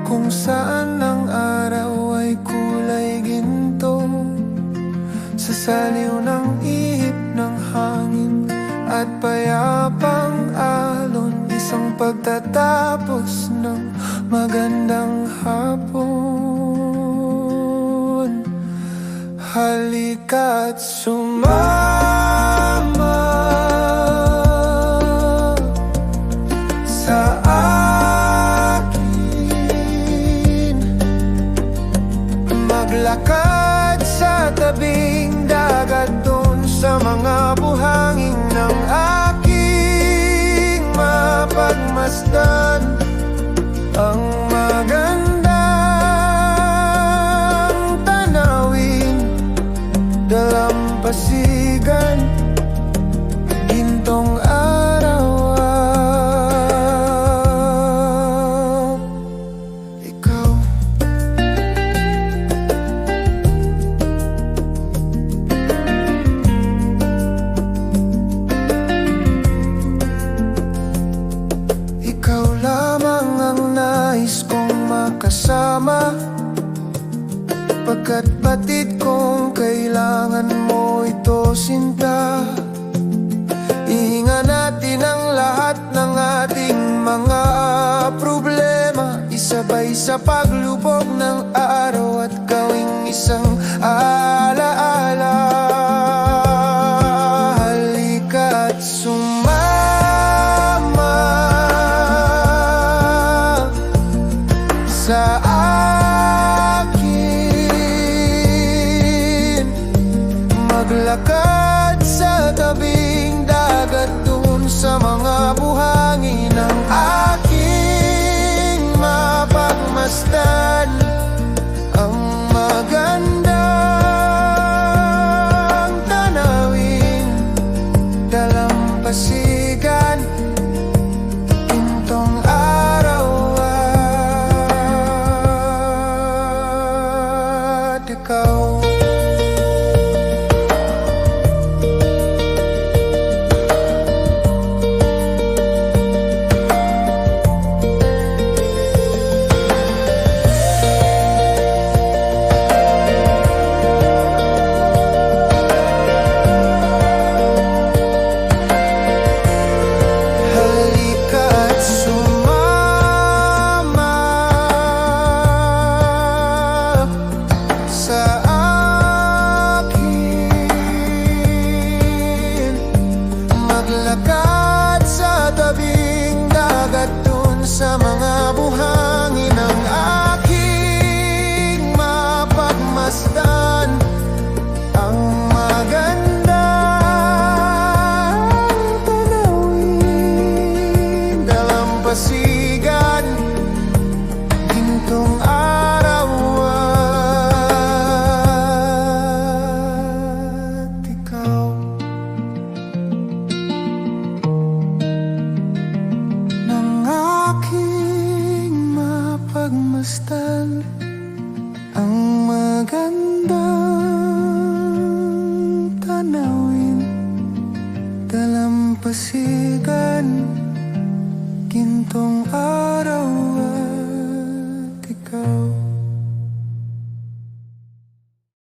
kung saan ang araw ay kulay ginto, sa saliw ng ihip ng hangin at payapang alon. Isang pagtatapos ng magandang hapon. Halika't sumama sa akin, maglakad sa tabing dagat, dun sa mga buhangin ng aking mapagmasdan ang magandang tanawin, dalampasigan, gintong araw at ikaw. Ikaw lamang ang nais kong makasama, pagkat batid kong kailangan mo ito, sinta. Ihinga natin ang lahat ng ating mga problema, isabay sa paglubog ng araw at gawing isang alaala. Halika't sumama sa maglakad sa tabing dagat, dun sa mga buhangin ng aking mapagmasdan ang magandang tanawin, dalampasigan, gintong araw at ikaw. Maglakad sa tabing dagat, dun sa mga buhangin ng aking mapagmasdan ang magandang tanawin, dalampasigan, gintong araw at ikaw. Pagmasdan ang magandang tanawin, dalampasigan, gintong araw.